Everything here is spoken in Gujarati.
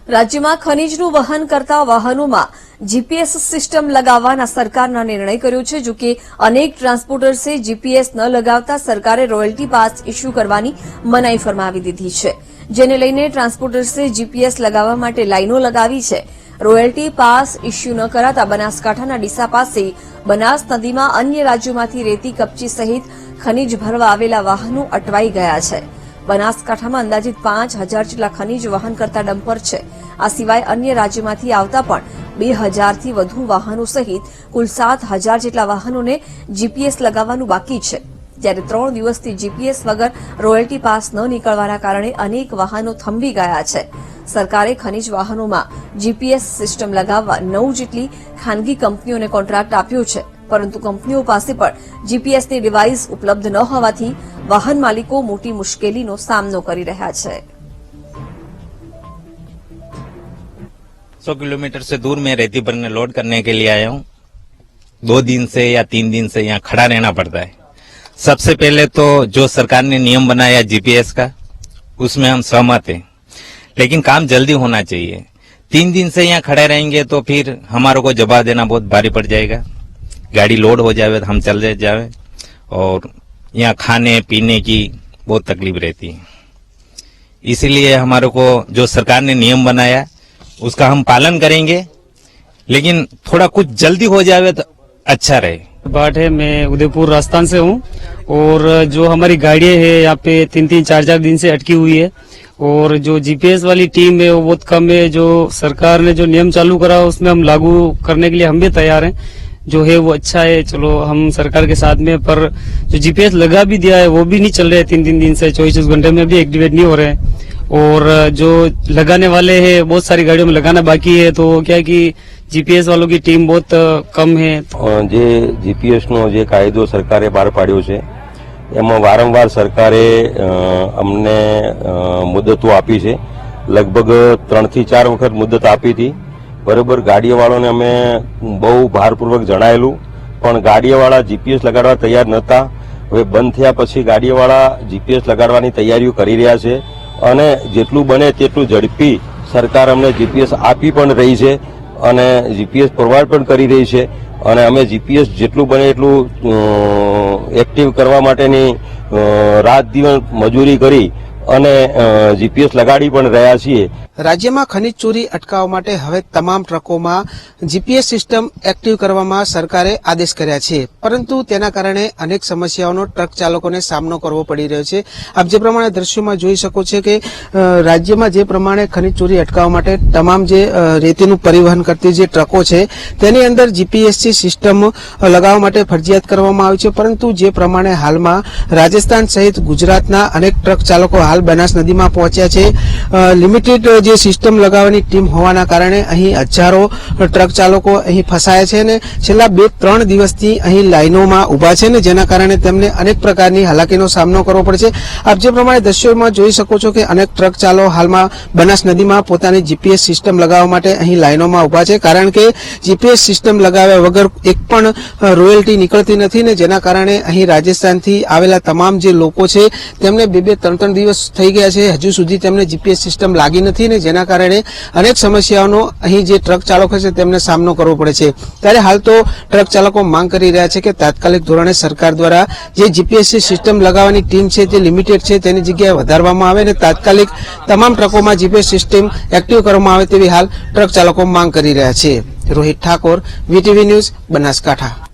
રાજ્યમાં ખનીજનું વહન કરતા વાહનોમાં જીપીએસ સિસ્ટમ લગાવવાના સરકારના નિર્ણય કર્યો છે. જો કે અનેક ટ્રાન્સપોર્ટર્સે જીપીએસ ન લગાવતા સરકારે રોયલ્ટી પાસ ઇસ્યુ કરવાની મનાઈ ફરમાવી દીધી છે, જેને લઈને ટ્રાન્સપોર્ટર્સે જીપીએસ લગાવવા માટે લાઈનો લગાવી છે. રોયલ્ટી પાસ ઇસ્યુ ન કરાતા બનાસકાંઠાના ડીસા પાસે બનાસ નદીમાં અન્ય રાજ્યોમાંથી રેતી કપચી સહિત ખનીજ ભરવા આવેલા વાહનો અટવાઈ ગયા છે. બનાસકાંઠામાં અંદાજિત 5000 જેટલા ખનીજ વહન કરતા ડમ્પર છે. આ સિવાય અન્ય રાજ્યોમાંથી આવતા પણ 2000 થી વધુ વાહનો સહિત કુલ 7000 જેટલા વાહનોને જીપીએસ લગાવવાનું બાકી છે. જ્યારે 3 દિવસથી જીપીએસ વગર રોયલ્ટી પાસ ન નીકળવાના કારણે અનેક વાહનો થંભી ગયા છે. સરકારે ખનીજ વાહનોમાં જીપીએસ સિસ્ટમ લગાવવા 9 જેટલી ખાનગી કંપનીઓને કોન્ટ્રાક્ટ આપ્યો છે, પરંતુ કંપનીઓ પાસે પણ જીપીએસની ડિવાઇસ ઉપલબ્ધ ન હોવાથી વાહન માલિકો મોટી મુશ્કેલીનો સામનો કરી રહ્યા છે. 100 किलोमीटर से दूर में रेती भरने लोड करने के लिए आया हूँ. 2 दिन से या 3 दिन से यहाँ खड़ा रहना पड़ता है. सबसे पहले तो जो सरकार ने नियम बनाया जीपीएस का, उसमें हम सहमत हैं, लेकिन काम जल्दी होना चाहिए. 3 दिन से यहाँ खड़े रहेंगे तो फिर हमारे को जवाब देना बहुत भारी पड़ जाएगा. गाड़ी लोड हो जाए तो हम चल जाए और यहाँ खाने पीने की बहुत तकलीफ रहती है. इसीलिए हमारे को जो सरकार ने नियम बनाया उसका हम पालन करेंगे, लेकिन थोड़ा कुछ जल्दी हो जाए तो अच्छा रहे. बाट है, मैं उदयपुर राजस्थान से हूँ और जो हमारी गाड़ियाँ है यहाँ पे 3-4 दिन से अटकी हुई है और जो जीपीएस वाली टीम है वो बहुत कम है. जो सरकार ने जो नियम चालू करा उसमें हम लागू करने के लिए हम भी तैयार हैं. जो है वो अच्छा है, चलो हम सरकार के साथ में, पर जो जीपीएस लगा भी दिया है वो भी नहीं चल रहे. 3 दिन से 24 घंटे में भी एक्टिवेट नहीं हो रहे हैं और जो लगाने वाले हैं बहुत सारी गाड़ियों में लगाना बाकी है. तो क्या है कि जीपीएस वालों की टीम बहुत कम है. જે જીપીએસ નો જે કાયદો સરકારે બહાર પાડ્યો છે એમાં વારંવાર સરકારે અમને મુદતો આપી છે. લગભગ 3 થી 4 વખત મુદત આપી હતી. બરોબર, ગાડીઓવાળાને અમે બહુ ભારપૂર્વક જણાયેલું, પણ ગાડીઓવાળા જીપીએસ લગાડવા તૈયાર નહોતા. હવે બંધ થયા પછી ગાડીઓવાળા જીપીએસ લગાડવાની તૈયારીઓ કરી રહ્યા છે અને જેટલું બને તેટલું ઝડપી સરકાર અમને જીપીએસ આપી પણ રહી છે અને જીપીએસ પ્રોવાઈડ પણ કરી રહી છે. અને અમે જીપીએસ જેટલું બને એટલું એક્ટિવ કરવા માટેની રાત દિવસ મજૂરી કરી અને જીપીએસ લગાડી પણ રહ્યા છીએ. રાજ્યમાં ખનીજ ચોરી અટકાવવા માટે હવે તમામ ટ્રકોમાં જીપીએસ સિસ્ટમ એક્ટિવ કરવામાં સરકારે આદેશ કર્યા છે, પરંતુ તેના કારણે અનેક સમસ્યાઓનો ટ્રક ચાલકોને સામનો કરવો પડી રહ્યો છે. આપ જે પ્રમાણે દ્રશ્યોમાં જોઈ શકો છો કે રાજ્યમાં જે પ્રમાણે ખનીજ ચોરી અટકાવવા માટે તમામ જે રેતીનું પરિવહન કરતી જે ટ્રકો છે તેની અંદર જીપીએસસી સિસ્ટમ લગાવવા માટે ફરજિયાત કરવામાં આવી છે, પરંતુ જે પ્રમાણે હાલમાં રાજસ્થાન સહિત ગુજરાતના અનેક ટ્રક ચાલકો હાલ બનાસ નદીમાં પહોંચ્યા છે. લિમિટેડ જે સિસ્ટમ લગાવવાની ટીમ હોવાના કારણે અહીં હજારો ટ્રક ચાલકો અહીં ફસાયા છે અને છેલ્લા 2-3 દિવસથી અહીં લાઈનોમાં ઉભા છે ને જેના કારણે તેમને અનેક પ્રકારની હાલાકીનો સામનો કરવો પડે છે. આપ જે પ્રમાણે દ્રશ્યોમાં જોઈ શકો છો કે અનેક ટ્રક ચાલકો હાલમાં બનાસ નદીમાં પોતાની જીપીએસ સિસ્ટમ લગાવવા માટે અહીં લાઈનોમાં ઉભા છે, કારણ કે જીપીએસ સિસ્ટમ લગાવ્યા વગર એક પણ રોયલ્ટી નીકળતી નથી ને જેના કારણે અહીં રાજસ્થાનથી આવેલા તમામ જે લોકો છે તેમને 2-3 દિવસ થઈ ગયા છે, હજુ સુધી તેમને જીપીએસ સિસ્ટમ લાગી નથી ને જેના કારણે અનેક સમસ્યાઓનો અહીં જે ટ્રક ચાલકો છે તેમને સામનો કરવો પડે છે. ત્યારે હાલ તો ટ્રક ચાલકો માંગ કરી રહ્યા છે કે તાત્કાલિક ધોરણે સરકાર દ્વારા જે જીપીએસસી સિસ્ટમ લગાવવાની ટીમ છે તે લિમિટેડ છે તેની જગ્યાએ વધારવામાં આવે અને તાત્કાલિક તમામ ટ્રકોમાં જીપીએસ સિસ્ટમ એક્ટિવ કરવામાં આવે તેવી હાલ ટ્રક ચાલકો માંગ કરી રહ્યા છે. Rohit Thakor, VTV news, Banaskantha.